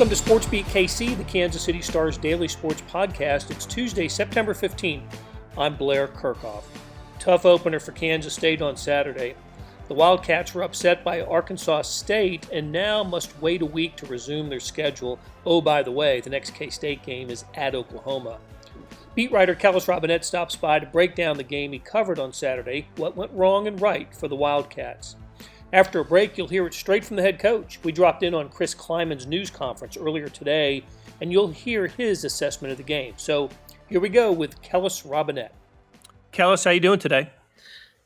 Welcome to SportsBeat KC, the Kansas City Star's daily sports podcast. It's Tuesday, September 15th. I'm Blair Kerkhoff. Tough opener for Kansas State on Saturday. The Wildcats were upset by Arkansas State and now must wait a week to resume their schedule. Oh, by the way, the next K-State game is at Oklahoma. Beat writer Kellis Robinett stops by to break down the game he covered on Saturday, what went wrong and right for the Wildcats. After a break, you'll hear it straight from the head coach. We dropped in on Chris Klieman's news conference earlier today, and you'll hear his assessment of the game. So here we go with Kellis Robinett. Kellis, how you doing today?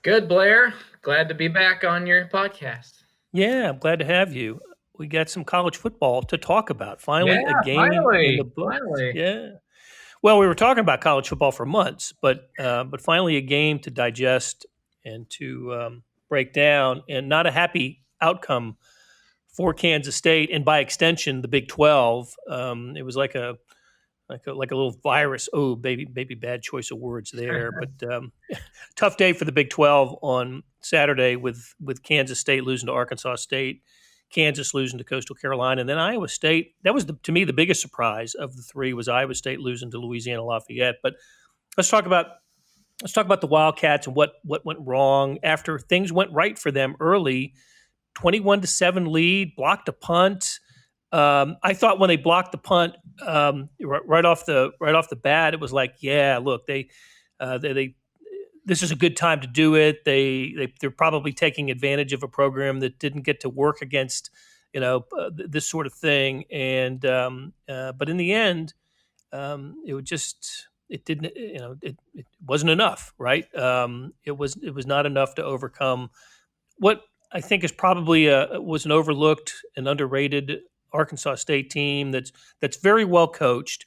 Good, Blair. Glad to be back on your podcast. Yeah, I'm glad to have you. We got some college football to talk about. Finally, a game in the book. Finally. Yeah. Well, we were talking about college football for months, but finally a game to digest and to break down, and not a happy outcome for Kansas State, and by extension, the Big 12. It was like a little virus. Oh, baby, bad choice of words there. But tough day for the Big 12 on Saturday with Kansas State losing to Arkansas State, Kansas losing to Coastal Carolina, and then Iowa State. That was, to me, the biggest surprise of the three was Iowa State losing to Louisiana Lafayette. But let's talk about the Wildcats and what went wrong after things went right for them early. 21-7 lead, blocked a punt. I thought when they blocked the punt right off the bat, it was like, yeah, look, they this is a good time to do it. They're probably taking advantage of a program that didn't get to work against this sort of thing. And but in the end, it wasn't enough, right? It was not enough to overcome what I think is probably was an overlooked and underrated Arkansas State team that's very well coached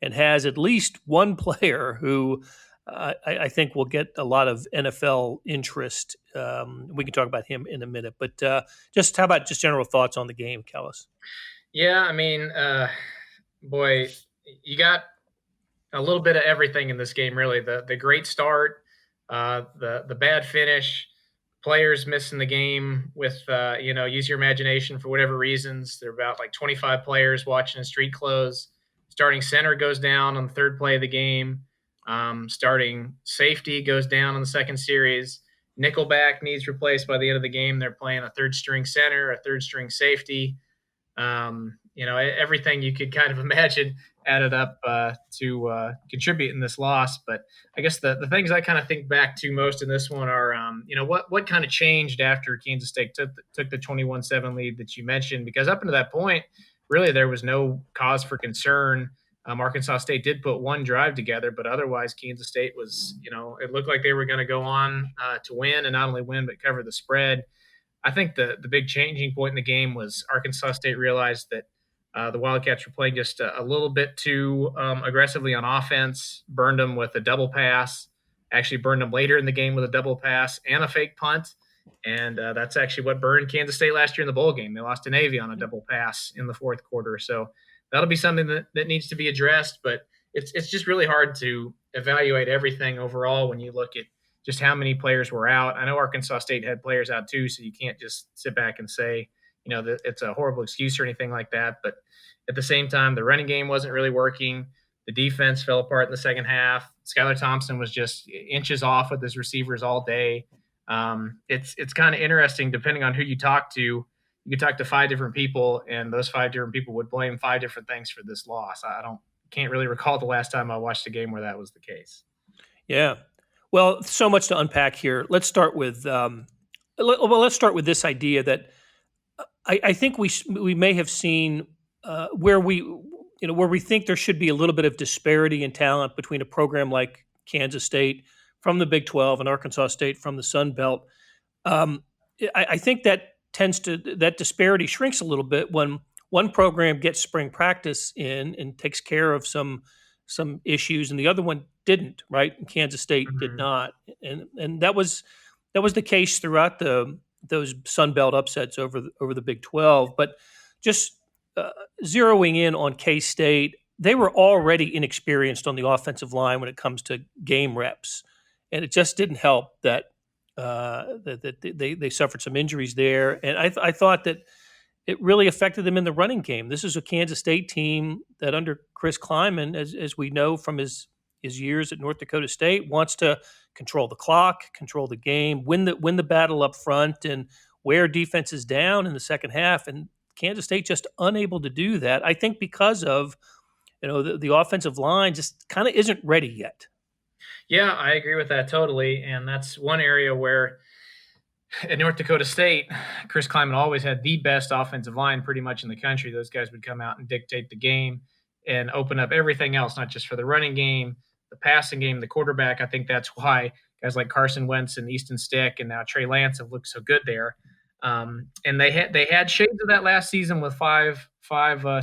and has at least one player who I think will get a lot of NFL interest. We can talk about him in a minute, but how about general thoughts on the game, Kellis? Yeah, I mean, boy, you got a little bit of everything in this game, really. The great start, the bad finish, players missing the game with, use your imagination for whatever reasons. There are about like 25 players watching in street clothes. Starting center goes down on the third play of the game. Starting safety goes down on the second series. Nickelback needs replaced by the end of the game. They're playing a third-string center, a third-string safety. Everything you could kind of imagine added up to contribute in this loss. But I guess the things I kind of think back to most in this one are, what kind of changed after Kansas State took the 21-7 lead that you mentioned, because up until that point, really there was no cause for concern. Arkansas State did put one drive together, but otherwise Kansas State was, it looked like they were going to go on to win, and not only win, but cover the spread. I think the big changing point in the game was Arkansas State realized that the Wildcats were playing just a little bit too aggressively on offense, burned them with a double pass, actually burned them later in the game with a double pass and a fake punt. And that's actually what burned Kansas State last year in the bowl game. They lost to Navy on a double pass in the fourth quarter. So that'll be something that needs to be addressed. But it's just really hard to evaluate everything overall when you look at just how many players were out. I know Arkansas State had players out too, so you can't just sit back and say, that it's a horrible excuse or anything like that. But at the same time, the running game wasn't really working. The defense fell apart in the second half. Skylar Thompson was just inches off with his receivers all day. It's kind of interesting, depending on who you talk to. You could talk to 5 different people, and those 5 different people would blame 5 different things for this loss. Can't really recall the last time I watched a game where that was the case. Yeah. Well, so much to unpack here. Let's start with this idea that I think we may have seen where we think there should be a little bit of disparity in talent between a program like Kansas State from the Big 12 and Arkansas State from the Sun Belt. I think that disparity shrinks a little bit when one program gets spring practice in and takes care of some issues, and the other one didn't. Right? And Kansas State did not, and that was the case throughout those Sun Belt upsets over the Big 12. But just zeroing in on K-State, they were already inexperienced on the offensive line when it comes to game reps, and it just didn't help that they suffered some injuries there. And I thought that it really affected them in the running game. This is a Kansas State team that under Chris Klieman, as we know from his years at North Dakota State, wants to control the clock, control the game, win the battle up front, and wear defenses down in the second half. And Kansas State just unable to do that. I think because of the offensive line just kind of isn't ready yet. Yeah, I agree with that totally, and that's one area where at North Dakota State, Chris Klieman always had the best offensive line pretty much in the country. Those guys would come out and dictate the game and open up everything else, not just for the running game, the passing game, the quarterback. I think that's why guys like Carson Wentz and Easton Stick and now Trey Lance have looked so good there. And they had shades of that last season with five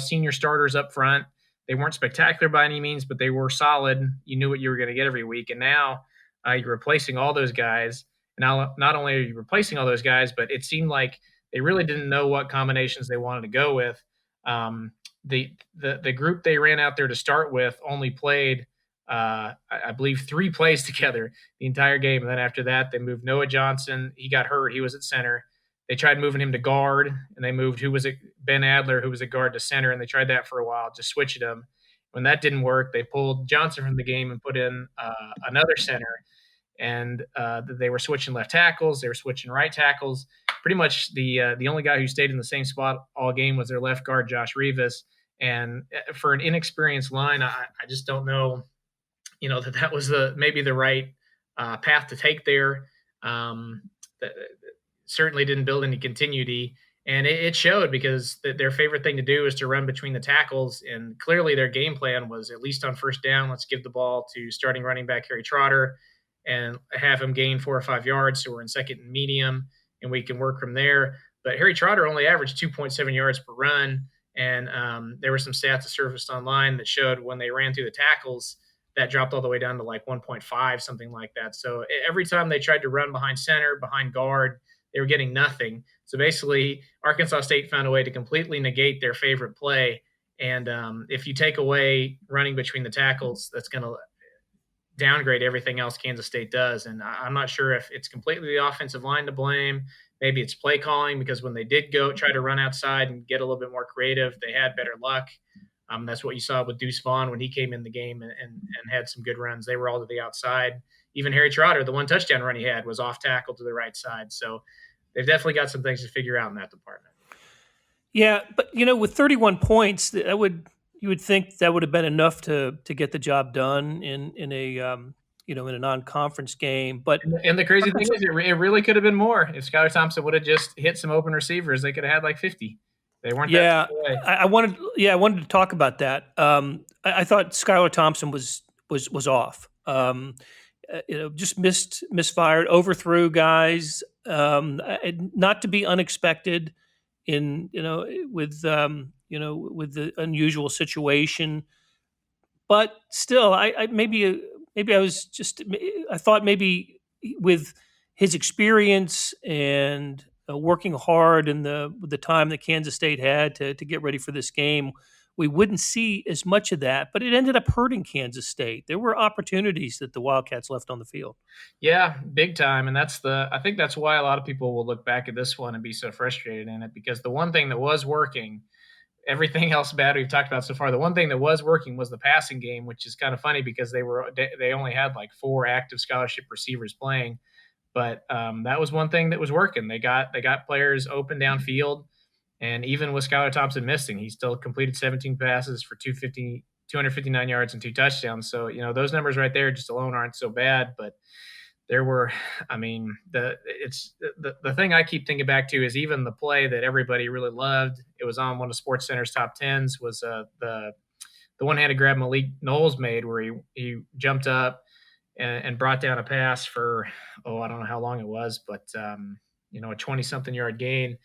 senior starters up front. They weren't spectacular by any means, but they were solid. You knew what you were going to get every week. And now you're replacing all those guys. Now, not only are you replacing all those guys, but it seemed like they really didn't know what combinations they wanted to go with. The group they ran out there to start with only played, I believe, 3 plays together the entire game. And then after that, they moved Noah Johnson. He got hurt. He was at center. They tried moving him to guard, and they moved Ben Adler, who was at guard, to center, and they tried that for a while, just switching him. When that didn't work, they pulled Johnson from the game and put in another center. And they were switching left tackles. They were switching right tackles. Pretty much the only guy who stayed in the same spot all game was their left guard, Josh Rivas. And for an inexperienced line, I just don't know, that was maybe the right path to take there. Certainly didn't build any continuity. And it showed because their favorite thing to do is to run between the tackles. And clearly their game plan was, at least on first down, let's give the ball to starting running back Harry Trotter and have him gain 4 or 5 yards. So we're in second and medium and we can work from there. But Harry Trotter only averaged 2.7 yards per run. And there were some stats that surfaced online that showed when they ran through the tackles, that dropped all the way down to like 1.5, something like that. So every time they tried to run behind center, behind guard, they were getting nothing. So basically, Arkansas State found a way to completely negate their favorite play. And if you take away running between the tackles, that's going to downgrade everything else Kansas State does. And I'm not sure if it's completely the offensive line to blame. Maybe it's play calling, because when they did go try to run outside and get a little bit more creative, they had better luck. That's what you saw with Deuce Vaughn when he came in the game and had some good runs. They were all to the outside. Even Harry Trotter, the one touchdown run he had, was off tackle to the right side. So they've definitely got some things to figure out in that department. Yeah, but with 31 points, you would think that would have been enough to get the job done in a in a non-conference game. But and the crazy thing is, it really could have been more. If Skylar Thompson would have just hit some open receivers, they could have had like 50. They weren't. Yeah, I wanted to talk about that. I thought Skylar Thompson was off. Just misfired, overthrew guys. Not to be unexpected in with the unusual situation, but still, I thought maybe with his experience and working hard in the time that Kansas State had to get ready for this game, we wouldn't see as much of that, but it ended up hurting Kansas State. There were opportunities that the Wildcats left on the field. Yeah, big time. And I think that's why a lot of people will look back at this one and be so frustrated in it, because the one thing that was working, everything else bad we've talked about so far, the one thing that was working was the passing game, which is kind of funny because they only had like 4 active scholarship receivers playing. But that was one thing that was working. They got players open downfield. And even with Skylar Thompson missing, he still completed 17 passes for 259 yards and 2 touchdowns. So, those numbers right there just alone aren't so bad. But there were, the thing I keep thinking back to is even the play that everybody really loved. It was on one of SportsCenter's top 10s, was the one-handed grab Malik Knowles made, where he jumped up and brought down a pass for, I don't know how long it was, but, a 20-something yard gain.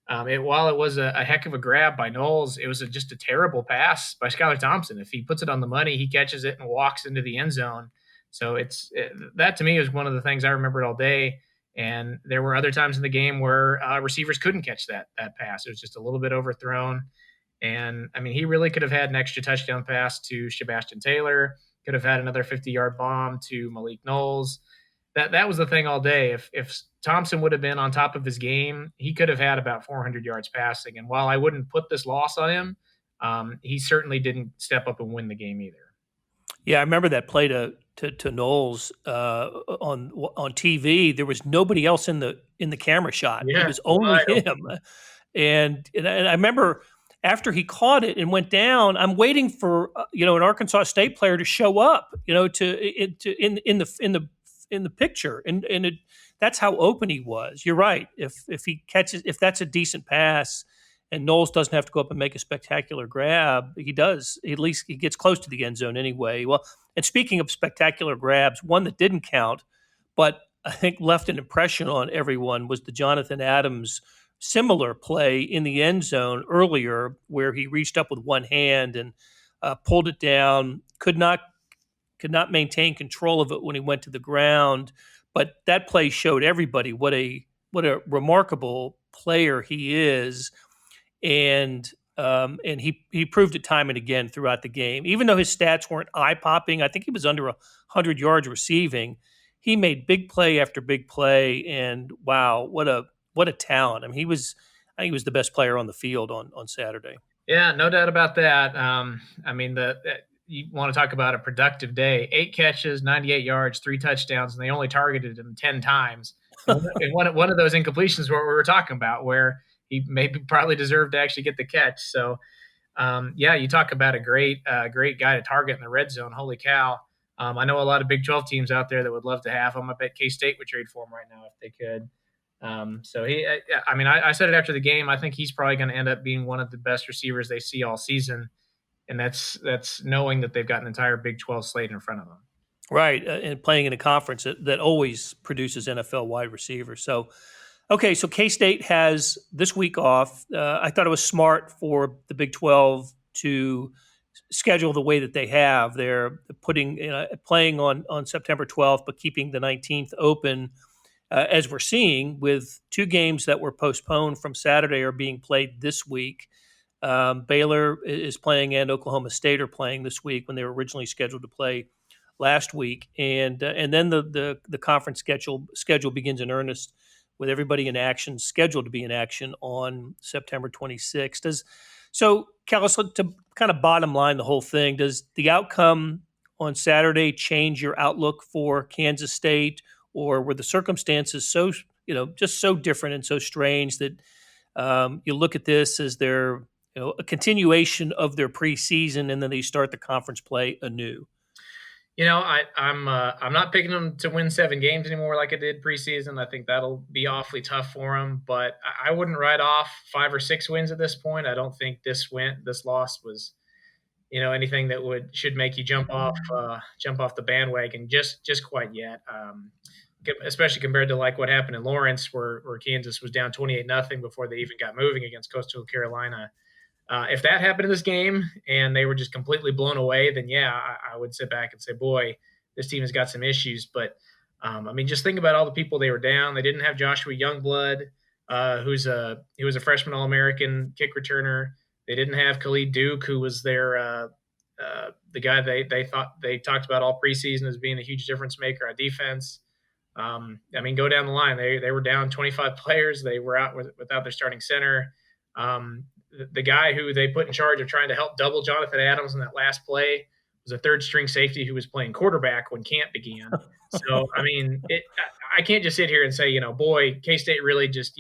While it was a heck of a grab by Knowles, it was just a terrible pass by Skylar Thompson. If he puts it on the money, he catches it and walks into the end zone. So that to me is one of the things I remembered all day. And there were other times in the game where receivers couldn't catch that pass. It was just a little bit overthrown. And he really could have had an extra touchdown pass to Sebastian Taylor, could have had another 50-yard bomb to Malik Knowles. that was the thing all day. If Thompson would have been on top of his game, he could have had about 400 yards passing. And while I wouldn't put this loss on him, he certainly didn't step up and win the game either. Yeah, I remember that play to Knowles on TV. There was nobody else in the camera shot. Yeah, It was only him. And I remember after he caught it and went down, I'm waiting for an Arkansas State player to show up, in the picture, and that's how open he was. You're right. If that's a decent pass, and Knowles doesn't have to go up and make a spectacular grab, he does. At least he gets close to the end zone anyway. Well, and speaking of spectacular grabs, one that didn't count, but I think left an impression on everyone was the Jonathan Adams similar play in the end zone earlier, where he reached up with one hand and pulled it down, could not maintain control of it when he went to the ground. But that play showed everybody what a remarkable player he is. And he proved it time and again throughout the game. Even though his stats weren't eye-popping, I think he was under 100 yards receiving. He made big play after big play, and wow, what a talent! I mean, I think he was the best player on the field on Saturday. Yeah, no doubt about that. I mean, you want to talk about a productive day: 8 catches, 98 yards, 3 touchdowns, and they only targeted him 10 times. And one of those incompletions, what we were talking about, where he probably deserved to actually get the catch. So, yeah, you talk about a great guy to target in the red zone. Holy cow. I know a lot of Big 12 teams out there that would love to have him. I bet K-State would trade for him right now if they could. So I said it after the game. I think he's probably going to end up being one of the best receivers they see all season. And that's knowing that they've got an entire Big 12 slate in front of them. Right. And playing in a conference that always produces NFL wide receivers. So, okay, so K-State has this week off. I thought it was smart for the Big 12 to schedule the way that they have. They're playing on September 12th, but keeping the 19th open, as we're seeing, with 2 games that were postponed from Saturday are being played this week. Baylor is playing and Oklahoma State are playing this week when they were originally scheduled to play last week. And then the conference schedule begins in earnest, with everybody in action, scheduled to be in action on September 26th. So, Kellis, to kind of bottom line the whole thing, does the outcome on Saturday change your outlook for Kansas State, or were the circumstances just so different and so strange that you look at this as their a continuation of their preseason, and then they start the conference play anew? I'm not picking them to win 7 games anymore like I did preseason. I think that'll be awfully tough for them. But I wouldn't write off 5 or 6 wins at this point. I don't think this loss was, anything that should make you jump off the bandwagon just quite yet. Especially compared to like what happened in Lawrence, where Kansas was down 28-0 before they even got moving against Coastal Carolina. If that happened in this game and they were just completely blown away, then yeah, I would sit back and say, boy, this team has got some issues. But just think about all the people they were down. They didn't have Joshua Youngblood, who was a freshman All-American kick returner. They didn't have Khalid Duke, who was their the guy they talked about all preseason as being a huge difference maker on defense. Go down the line. They were down 25 players. They were out without their starting center. The guy who they put in charge of trying to help double Jonathan Adams in that last play was a 3rd-string safety who was playing quarterback when camp began. So, I can't just sit here and say, boy, K-State really just,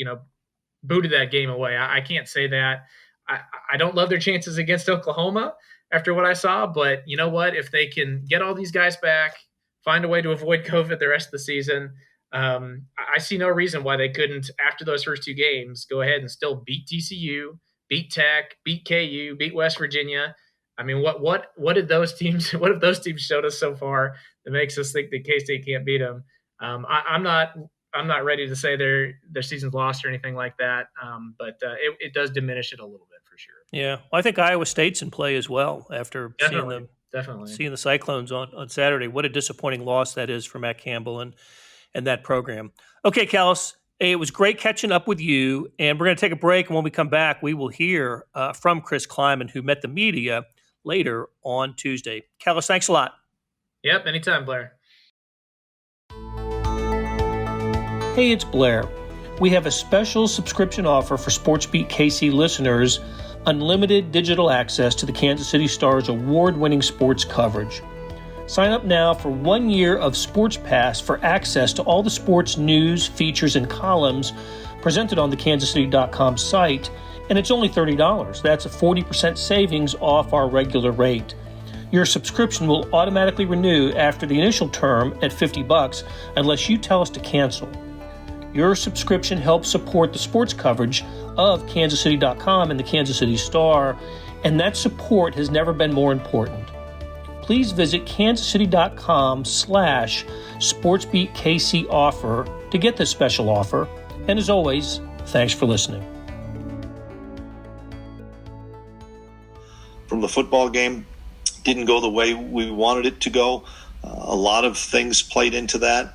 booted that game away. I can't say that. I don't love their chances against Oklahoma after what I saw, but you know what? If they can get all these guys back, find a way to avoid COVID the rest of the season, I see no reason why they couldn't, after those first 2 games, go ahead and still beat TCU, beat Tech, beat KU, beat West Virginia. What did those teams? What have those teams showed us so far that makes us think that K-State can't beat them? I'm not ready to say their season's lost or anything like that, but it does diminish it a little bit for sure. Yeah, well, I think Iowa State's in play as well after seeing the Cyclones on Saturday. What a disappointing loss that is for Matt Campbell and that program. Okay, Kellis, it was great catching up with you, and we're going to take a break, and when we come back, we will hear from Chris Klieman, who met the media later on Tuesday. Kellis, thanks a lot. Yep, anytime, Blair. Hey, it's Blair. We have a special subscription offer for SportsBeat KC listeners, unlimited digital access to the Kansas City Star's award-winning sports coverage. Sign up now for 1 year of Sports Pass for access to all the sports news, features, and columns presented on the kansascity.com site, and it's only $30. That's a 40% savings off our regular rate. Your subscription will automatically renew after the initial term at $50 unless you tell us to cancel. Your subscription helps support the sports coverage of kansascity.com and the Kansas City Star, and that support has never been more important. Please visit kansascity.com/SportsBeatKC offer to get this special offer. And as always, thanks for listening. From the football game, didn't go the way we wanted it to go. A lot of things played into that.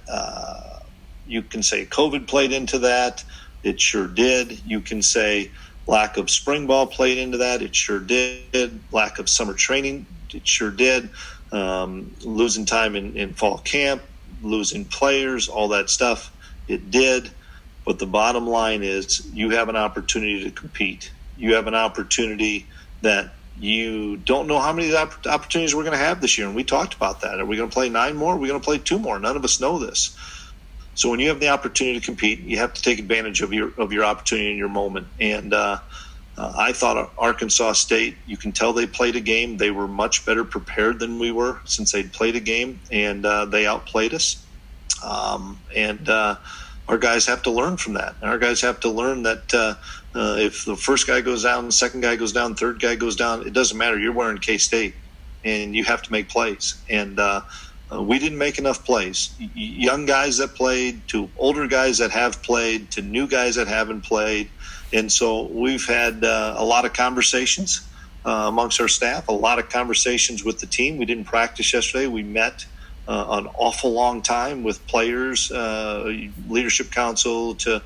You can say COVID played into that. It sure did. You can say lack of spring ball played into that. It sure did. Lack of summer training. It sure did. Losing time in fall camp, losing players, all that stuff. It did. But the bottom line is you have an opportunity to compete. You have an opportunity that you don't know how many opportunities we're going to have this year. And we talked about that. Are we going to play 9 more? Are we going to play 2 more? None of us know this. So when you have the opportunity to compete, you have to take advantage of your opportunity in your moment. And I thought Arkansas State, you can tell they played a game. They were much better prepared than we were since they'd played a game, and they outplayed us. Our guys have to learn from that. Our guys have to learn that if the first guy goes down, the second guy goes down, third guy goes down, it doesn't matter. You're wearing K-State, and you have to make plays. And we didn't make enough plays. Young guys that played, to older guys that have played, to new guys that haven't played. And so we've had a lot of conversations amongst our staff, a lot of conversations with the team. We didn't practice yesterday. We met an awful long time with players, leadership council, to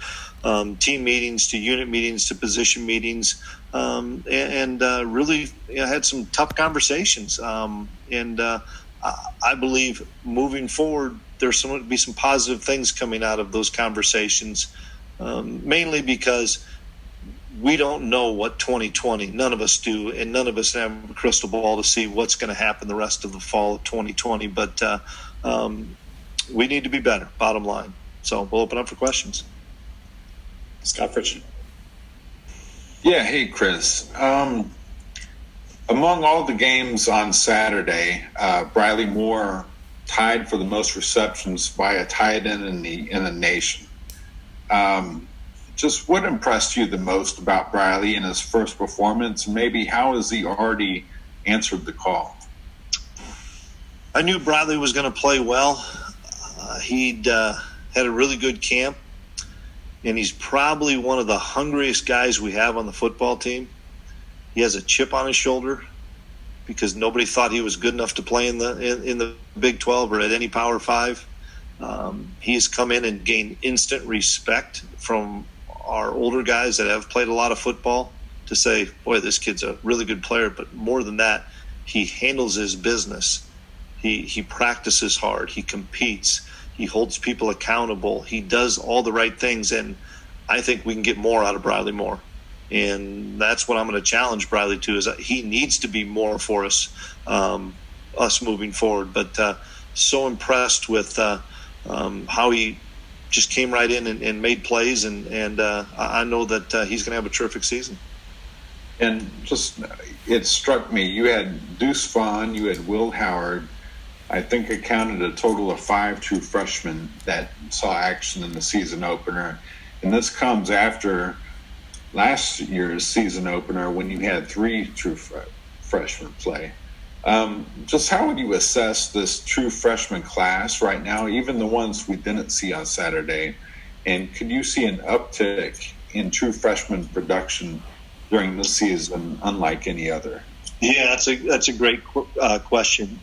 team meetings, to unit meetings, to position meetings, and really had some tough conversations. I believe moving forward, there's going to be some positive things coming out of those conversations, mainly because we don't know what 2020, none of us do, and none of us have a crystal ball to see what's going to happen the rest of the fall of 2020. But we need to be better, bottom line. So we'll open up for questions. Scott Fritchen. Yeah, hey, Chris. Among all the games on Saturday, Briley Moore tied for the most receptions by a tight end in the nation. Just what impressed you the most about Briley in his first performance? Maybe how has he already answered the call? I knew Briley was going to play well. He'd had a really good camp, and he's probably one of the hungriest guys we have on the football team. He has a chip on his shoulder because nobody thought he was good enough to play in the Big 12 or at any Power 5. He has come in and gained instant respect from our older guys that have played a lot of football to say, boy, this kid's a really good player. But more than that, he handles his business. He practices hard. He competes. He holds people accountable. He does all the right things. And I think we can get more out of Briley Moore. And that's what I'm going to challenge Briley to, is that he needs to be more for us moving forward. But so impressed with how he just came right in and made plays. And I know that he's going to have a terrific season. And just, it struck me, you had Deuce Vaughn, you had Will Howard. I think it counted a total of 5 true freshmen that saw action in the season opener. And this comes after last year's season opener when you had 3 true freshmen play. Just how would you assess this true freshman class right now, even the ones we didn't see on Saturday? And could you see an uptick in true freshman production during this season, unlike any other? Yeah, that's a great question.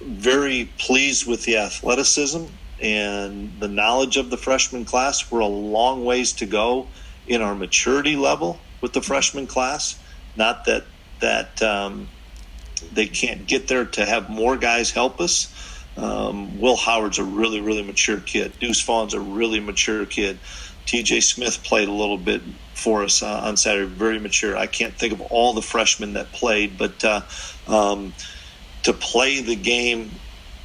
Very pleased with the athleticism and the knowledge of the freshman class. We're a long ways to go in our maturity level with the freshman class. Not that they can't get there to have more guys help us, Will Howard's a really, really mature kid. Deuce Vaughn's a really mature kid. TJ Smith played a little bit for us on Saturday, very mature. I can't think of all the freshmen that played, but to play the game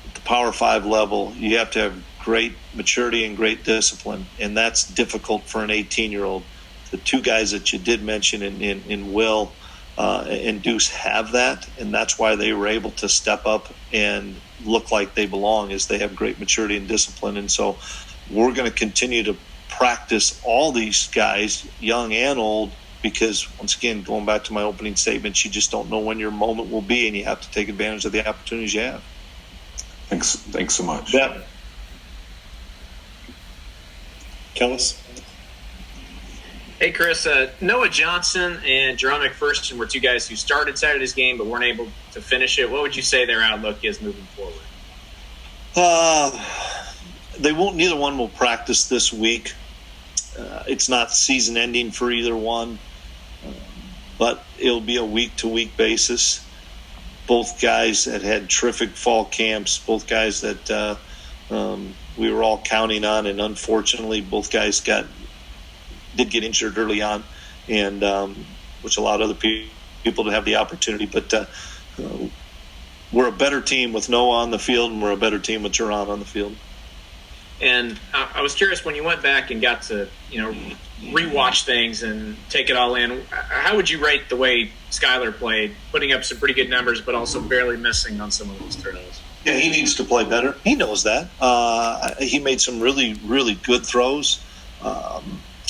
at the Power 5 level, you have to have great maturity and great discipline, and that's difficult for an 18-year-old. The two guys that you did mention in Will and Deuce have that, and that's why they were able to step up and look like they belong, is they have great maturity and discipline. And so we're going to continue to practice all these guys, young and old, because once again, going back to my opening statement, you just don't know when your moment will be, and you have to take advantage of the opportunities you have. Thanks so much. Yeah. Kellis? Hey, Chris. Noah Johnson and Jerome McPherson were two guys who started Saturday's game but weren't able to finish it. What would you say their outlook is moving forward? Neither one will practice this week. It's not season ending for either one, but it'll be a week-to-week basis. Both guys that had terrific fall camps, both guys that we were all counting on, and unfortunately both guys did get injured early on, and which allowed other people to have the opportunity. But we're a better team with Noah on the field, and we're a better team with Jerron on the field. And I was curious, when you went back and got to, rewatch things and take it all in, how would you rate the way Skylar played, putting up some pretty good numbers, but also barely missing on some of those throws? Yeah, he needs to play better. He knows that. He made some really, really good throws,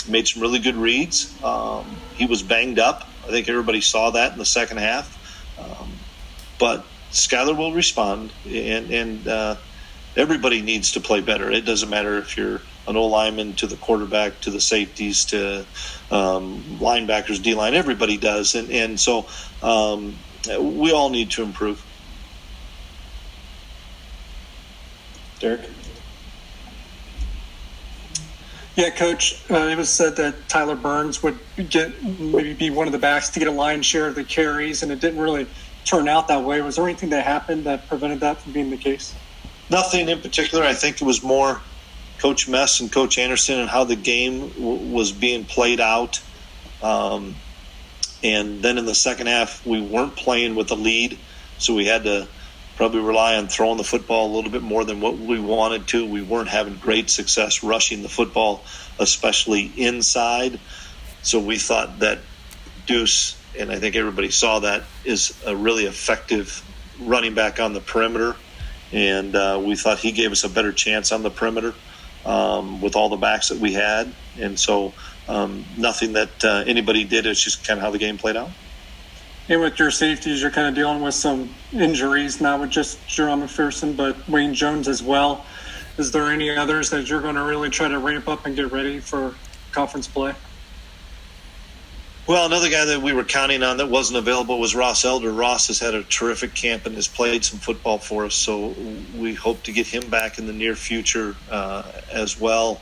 made some really good reads. He was banged up. I think everybody saw that in the second half. But Skylar will respond, and everybody needs to play better. It doesn't matter if you're an O-lineman to the quarterback to the safeties to linebackers, D-line. Everybody does. And so we all need to improve. Derek? Yeah, Coach, it was said that Tyler Burns would maybe be one of the backs to get a lion's share of the carries, and it didn't really turn out that way. Was there anything that happened that prevented that from being the case? Nothing in particular. I think it was more Coach Mess and Coach Anderson and how the game was being played out. And then in the second half, we weren't playing with a lead, so we had to probably rely on throwing the football a little bit more than what we wanted to. We weren't having great success rushing the football, especially inside. So we thought that Deuce, and I think everybody saw that, is a really effective running back on the perimeter. And we thought he gave us a better chance on the perimeter with all the backs that we had. And so nothing that anybody did. It's just kind of how the game played out. And with your safeties, you're kind of dealing with some injuries, not with just Jerome McPherson, but Wayne Jones as well. Is there any others that you're going to really try to ramp up and get ready for conference play? Well, another guy that we were counting on that wasn't available was Ross Elder. Ross has had a terrific camp and has played some football for us, so we hope to get him back in the near future as well.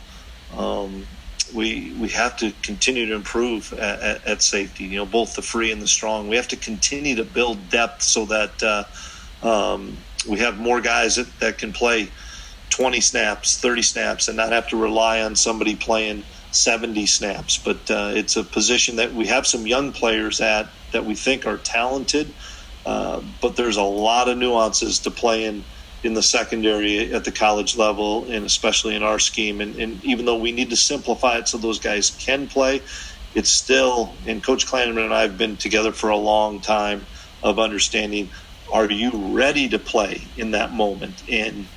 We have to continue to improve at safety, both the free and the strong. We have to continue to build depth so that we have more guys that can play 20 snaps, 30 snaps, and not have to rely on somebody playing 70 snaps. But it's a position that we have some young players at that we think are talented, but there's a lot of nuances to playing in the secondary at the college level, and especially in our scheme. And even though we need to simplify it so those guys can play, it's still, and Coach Klieman and I have been together for a long time, of understanding, are you ready to play in that moment? And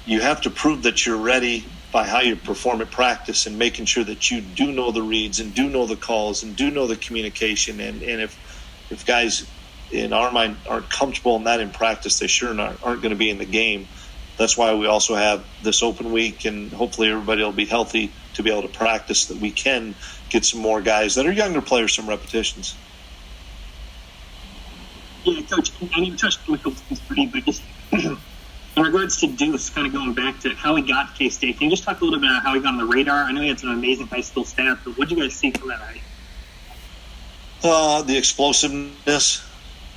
you have to prove that you're ready by how you perform at practice and making sure that you do know the reads and do know the calls and do know the communication. And if guys in our mind aren't comfortable in that in practice, they sure aren't going to be in the game. That's why we also have this open week, and hopefully everybody will be healthy to be able to practice, that we can get some more guys that are younger players some repetitions. Yeah, Coach, I mean, you touched on a couple things pretty, but just in regards to Deuce, kind of going back to how he got to K-State, can you just talk a little bit about how he got on the radar? I know he had some amazing high school stats, but what did you guys see from that eye? The explosiveness,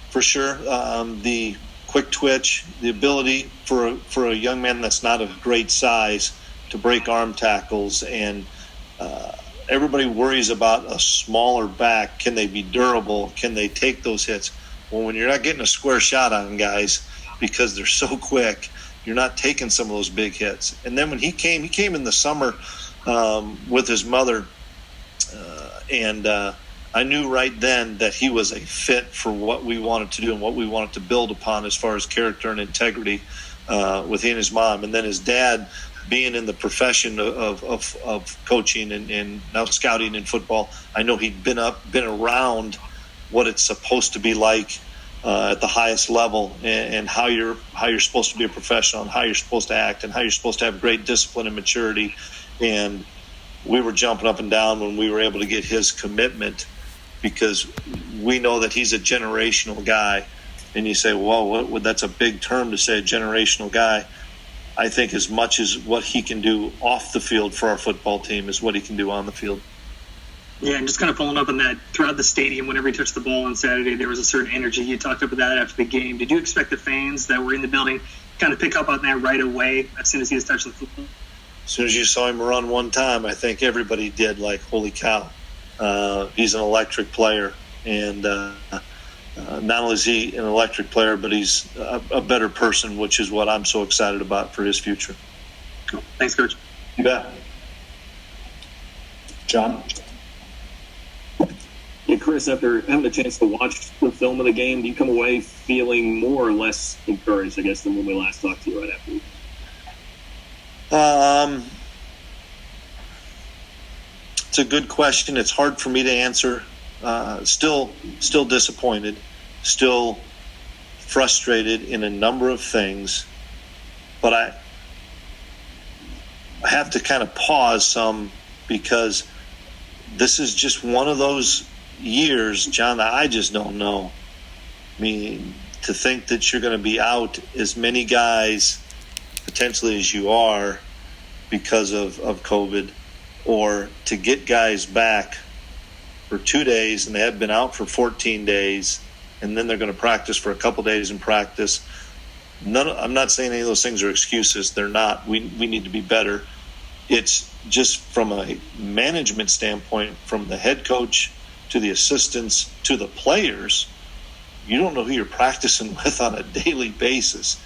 for sure. The quick twitch, the ability for a young man that's not of great size to break arm tackles, and everybody worries about a smaller back. Can they be durable? Can they take those hits? Well, when you're not getting a square shot on guys because they're so quick, you're not taking some of those big hits. And then when he came in the summer with his mother, and I knew right then that he was a fit for what we wanted to do and what we wanted to build upon as far as character and integrity with he and his mom. And then his dad, being in the profession of coaching and now scouting in football, I know he'd been around what it's supposed to be like at the highest level, and how you're supposed to be a professional, and how you're supposed to act, and how you're supposed to have great discipline and maturity. And we were jumping up and down when we were able to get his commitment, because we know that he's a generational guy. And you say, well, that's a big term to say, a generational guy. I think as much as what he can do off the field for our football team is what he can do on the field. Yeah, and just kind of following up on that, throughout the stadium, whenever he touched the ball on Saturday, there was a certain energy. You talked about that after the game. Did you expect the fans that were in the building kind of pick up on that right away as soon as he was touching the football? As soon as you saw him run one time, I think everybody did, like, holy cow. He's an electric player. And not only is he an electric player, but he's a better person, which is what I'm so excited about for his future. Cool. Thanks, Coach. You bet. John? Hey, Chris, after having a chance to watch the film of the game, do you come away feeling more or less encouraged, I guess, than when we last talked to you right after? It's a good question. It's hard for me to answer. Still disappointed, still frustrated in a number of things, but I have to kind of pause some, because this is just one of those years, John, that I just don't know. I mean, to think that you're going to be out as many guys potentially as you are because of COVID, or to get guys back for 2 days and they have been out for 14 days, and then they're going to practice for a couple days in practice. I'm not saying any of those things are excuses. They're not. We need to be better. It's just from a management standpoint, from the head coach to the assistants to the players, you don't know who you're practicing with on a daily basis.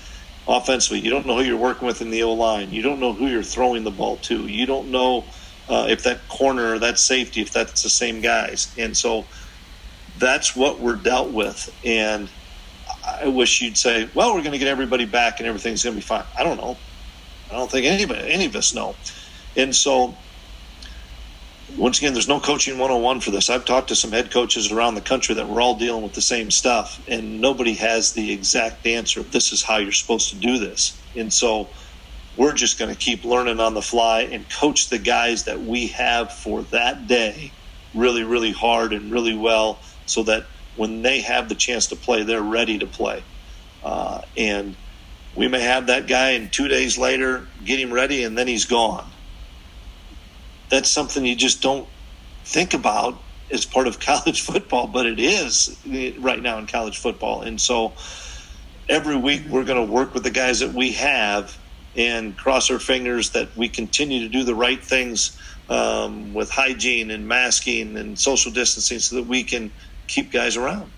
Offensively, you don't know who you're working with in the O-line. You don't know who you're throwing the ball to. You don't know if that corner or that safety, if that's the same guys. And so that's what we're dealt with. And I wish you'd say, well, we're going to get everybody back and everything's going to be fine. I don't know. I don't think any of us know. And so, once again, there's no coaching 101 for this. I've talked to some head coaches around the country that we're all dealing with the same stuff, and nobody has the exact answer. This is how you're supposed to do this. And so we're just going to keep learning on the fly and coach the guys that we have for that day really, really hard and really well, so that when they have the chance to play, they're ready to play. And we may have that guy, and 2 days later, get him ready, and then he's gone. That's something you just don't think about as part of college football, but it is right now in college football. And so every week we're going to work with the guys that we have and cross our fingers that we continue to do the right things with hygiene and masking and social distancing, so that we can keep guys around.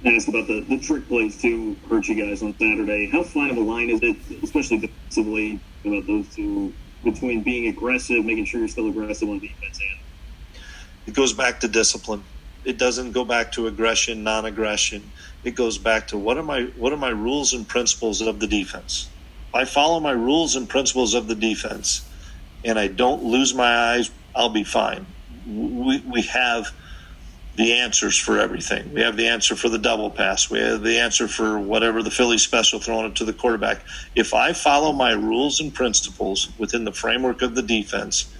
I asked about the trick plays too, hurt you guys on Saturday. How fine of a line is it, especially defensively, about those two, between being aggressive, making sure you're still aggressive on defense end? It goes back to discipline. It doesn't go back to aggression, non-aggression. It goes back to what are my rules and principles of the defense. If I follow my rules and principles of the defense and I don't lose my eyes, I'll be fine. We have the answers for everything. We have the answer for the double pass. We have the answer for whatever the Philly special, throwing it to the quarterback. If I follow my rules and principles within the framework of the defense,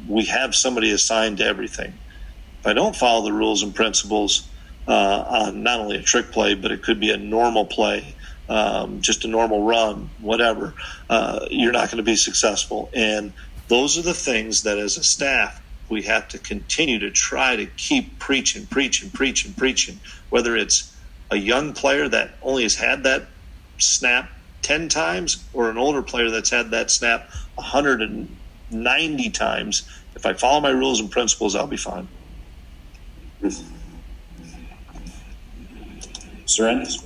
we have somebody assigned to everything. If I don't follow the rules and principles on not only a trick play, but it could be a normal play, just a normal run, whatever, you're not going to be successful. And those are the things that as a staff, we have to continue to try to keep preaching, whether it's a young player that only has had that snap 10 times or an older player that's had that snap 190 times. If I follow my rules and principles, I'll be fine. Surrenders.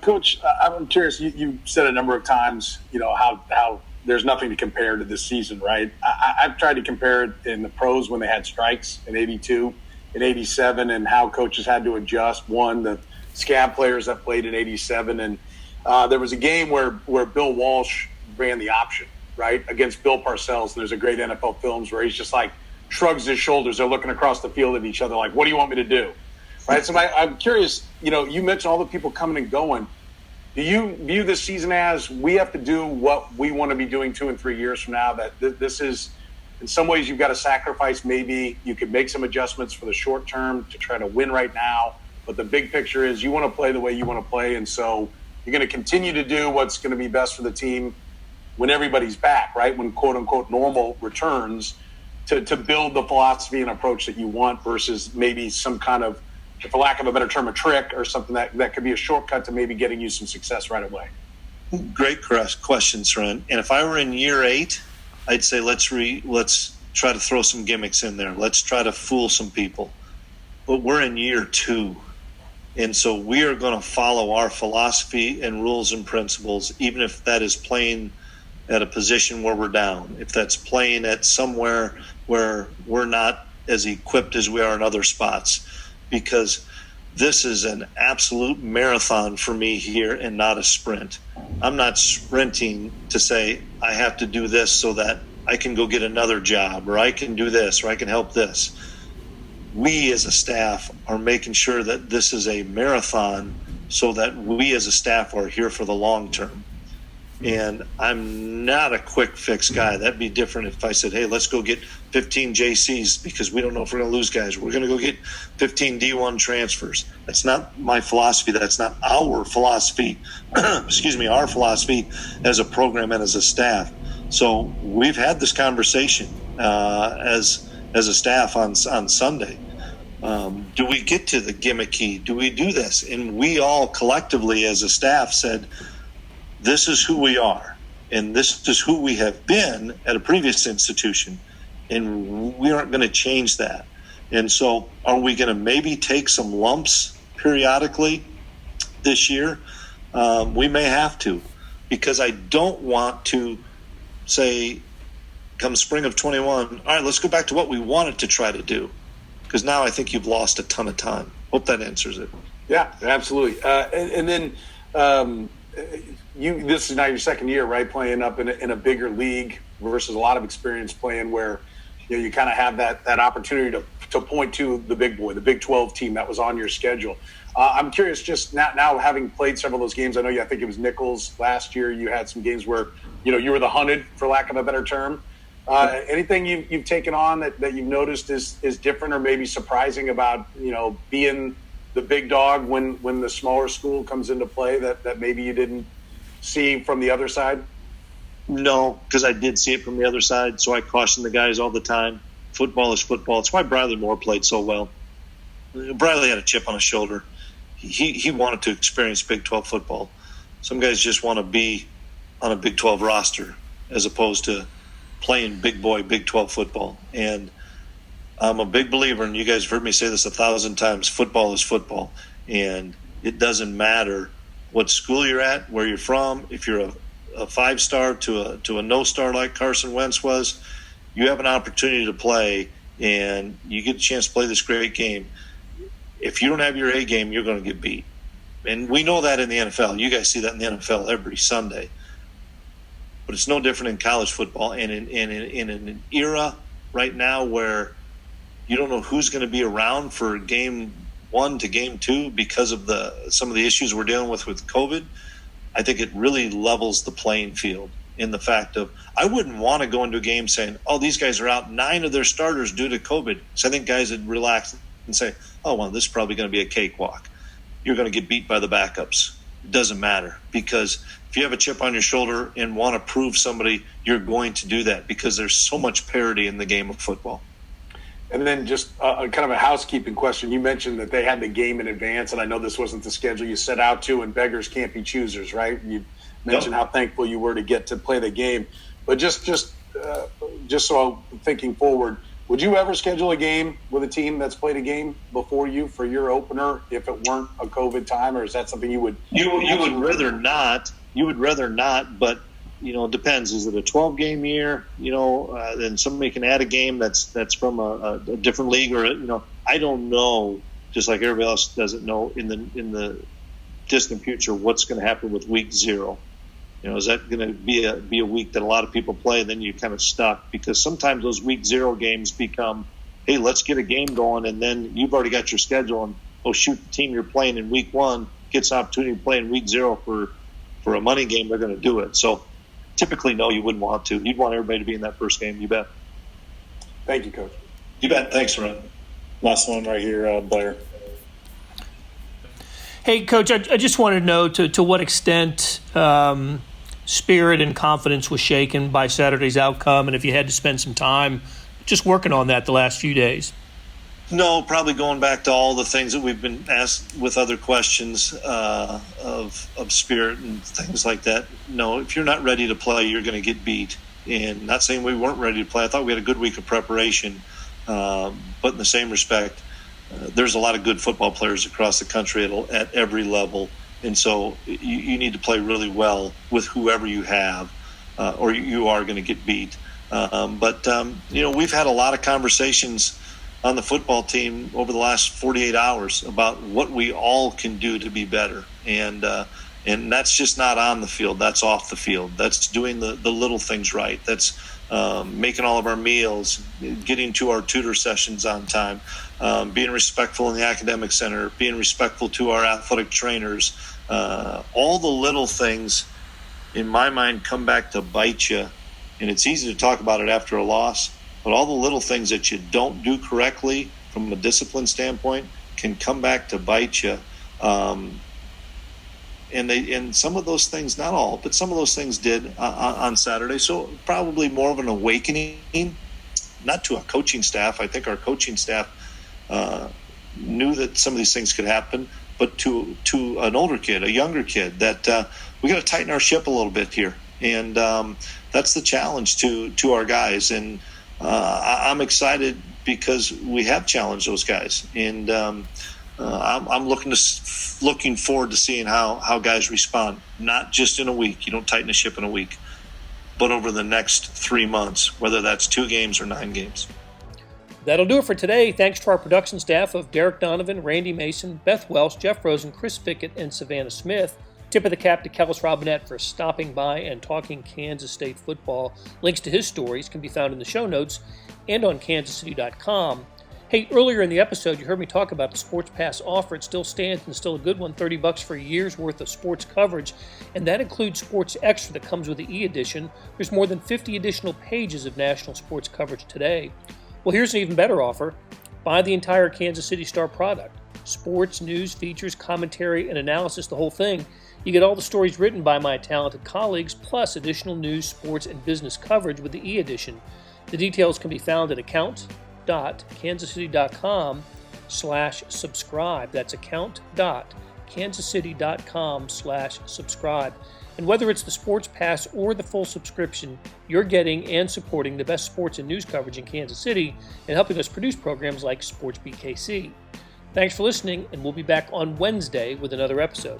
Coach, I'm curious. You said a number of times, how there's nothing to compare to this season, right? I've tried to compare it in the pros when they had strikes in '82, in '87, and how coaches had to adjust. One, the scab players that played in '87, and there was a game where Bill Walsh ran the option, right, against Bill Parcells. And there's a great NFL films where he's just like shrugs his shoulders. They're looking across the field at each other like, what do you want me to do? Right. So I'm curious, you mentioned all the people coming and going. Do you view this season as we have to do what we want to be doing 2 and 3 years from now? That this is, in some ways, you've got to sacrifice. Maybe you could make some adjustments for the short term to try to win right now. But the big picture is you want to play the way you want to play. And so you're going to continue to do what's going to be best for the team when everybody's back, right? When quote unquote normal returns, to build the philosophy and approach that you want versus maybe some kind of, for lack of a better term, a trick or something that could be a shortcut to maybe getting you some success right away. Great question, Sren. And if I were in year 8, I'd say let's try to throw some gimmicks in there. Let's try to fool some people. But we're in year 2. And so we are going to follow our philosophy and rules and principles, even if that is playing at a position where we're down, if that's playing at somewhere where we're not as equipped as we are in other spots, because this is an absolute marathon for me here and not a sprint. I'm not sprinting to say I have to do this so that I can go get another job, or I can do this, or I can help this. We as a staff are making sure that this is a marathon so that we as a staff are here for the long term. And I'm not a quick fix guy. That'd be different if I said, hey, let's go get 15 JCs because we don't know if we're going to lose guys. We're going to go get 15 D1 transfers. That's not my philosophy. That's not our philosophy. Our philosophy as a program and as a staff. So we've had this conversation as a staff on Sunday. Do we get to the gimmicky? Do we do this? And we all collectively as a staff said, this is who we are, and this is who we have been at a previous institution, and we aren't going to change that. And so are we going to maybe take some lumps periodically this year? We may have to, because I don't want to say come spring of 21, all right, let's go back to what we wanted to try to do, because now I think you've lost a ton of time. Hope that answers it. Yeah, absolutely. And then this is now your second year, right, playing up in a bigger league versus a lot of experience playing where you kind of have that opportunity to point to the big boy, the Big 12 team that was on your schedule. I'm curious, just now having played several of those games, I know I think it was Nichols last year. You had some games where you were the hunted, for lack of a better term. Anything you've taken on that you've noticed is different or maybe surprising about being the big dog when the smaller school comes into play that maybe you didn't see from the other side? No, because I did see it from the other side, so I caution the guys all the time. Football is football. It's why Bradley Moore played so well. Bradley had a chip on his shoulder. He wanted to experience Big 12 football. Some guys just want to be on a Big 12 roster as opposed to playing big boy Big 12 football. And I'm a big believer, and you guys have heard me say this 1,000 times, football is football. And it doesn't matter what school you're at, where you're from. If you're a 5-star to a no-star like Carson Wentz was, you have an opportunity to play, and you get a chance to play this great game. If you don't have your A game, you're going to get beat. And we know that in the NFL. You guys see that in the NFL every Sunday. But it's no different in college football. And in an era right now where you don't know who's going to be around for game 1 to game 2 because of some of the issues we're dealing with COVID, I think it really levels the playing field in the fact of I wouldn't want to go into a game saying, oh, these guys are out 9 of their starters due to COVID. So I think guys would relax and say, oh, well, this is probably going to be a cakewalk. You're going to get beat by the backups. It doesn't matter, because if you have a chip on your shoulder and want to prove somebody, you're going to do that because there's so much parity in the game of football. And then just a kind of a housekeeping question. You mentioned that they had the game in advance, and I know this wasn't the schedule you set out to, and beggars can't be choosers, right? You mentioned how thankful you were to get to play the game. But just so I'm thinking forward, would you ever schedule a game with a team that's played a game before you for your opener if it weren't a COVID time, or is that something you would? You would rather not. You would rather not, but it depends. Is it a 12-game year? Then somebody can add a game that's from a different league, or I don't know. Just like everybody else doesn't know in the distant future what's going to happen with week 0. Is that going to be a week that a lot of people play, and then you're kind of stuck? Because sometimes those week 0 games become, hey, let's get a game going, and then you've already got your schedule, and oh shoot, the team you're playing in week 1 gets an opportunity to play in week 0 for a money game. They're going to do it. So typically, no, you wouldn't want to. You'd want everybody to be in that first game. You bet. Thank you, Coach. You bet. Thanks, Ron. Last one right here, Blair. Hey, Coach, I just wanted to know to what extent spirit and confidence was shaken by Saturday's outcome, and if you had to spend some time just working on that the last few days. No, probably going back to all the things that we've been asked with other questions of spirit and things like that. No, if you're not ready to play, you're going to get beat. And not saying we weren't ready to play. I thought we had a good week of preparation. But in the same respect, there's a lot of good football players across the country at every level. And so you need to play really well with whoever you have, or you are going to get beat. But we've had a lot of conversations on the football team over the last 48 hours about what we all can do to be better. And that's just not on the field. That's off the field. That's doing the little things right. That's making all of our meals, getting to our tutor sessions on time, being respectful in the academic center, being respectful to our athletic trainers. All the little things, in my mind, come back to bite you. And it's easy to talk about it after a loss, but all the little things that you don't do correctly from a discipline standpoint can come back to bite you. And some of those things, not all, but some of those things did on Saturday. So probably more of an awakening, not to our coaching staff. I think our coaching staff knew that some of these things could happen, but to an older kid, a younger kid, that we got to tighten our ship a little bit here. And that's the challenge to our guys. And I'm excited because we have challenged those guys. And I'm looking forward to seeing how guys respond, not just in a week. You don't tighten the ship in a week, but over the next 3 months, whether that's 2 games or 9 games. That'll do it for today. Thanks to our production staff of Derek Donovan, Randy Mason, Beth Welsh, Jeff Rosen, Chris Pickett, and Savannah Smith. Tip of the cap to Kellis Robinett for stopping by and talking Kansas State football. Links to his stories can be found in the show notes and on kansascity.com. Hey, earlier in the episode, you heard me talk about the Sports Pass offer. It still stands and still a good one, $30 for a year's worth of sports coverage, and that includes Sports Extra that comes with the e-edition. There's more than 50 additional pages of national sports coverage today. Well, here's an even better offer. Buy the entire Kansas City Star product. Sports, news, features, commentary, and analysis, the whole thing. You get all the stories written by my talented colleagues, plus additional news, sports, and business coverage with the e-edition. The details can be found at account.kansascity.com/subscribe. That's account.kansascity.com/subscribe. And whether it's the Sports Pass or the full subscription, you're getting and supporting the best sports and news coverage in Kansas City and helping us produce programs like SportsBeat KC. Thanks for listening, and we'll be back on Wednesday with another episode.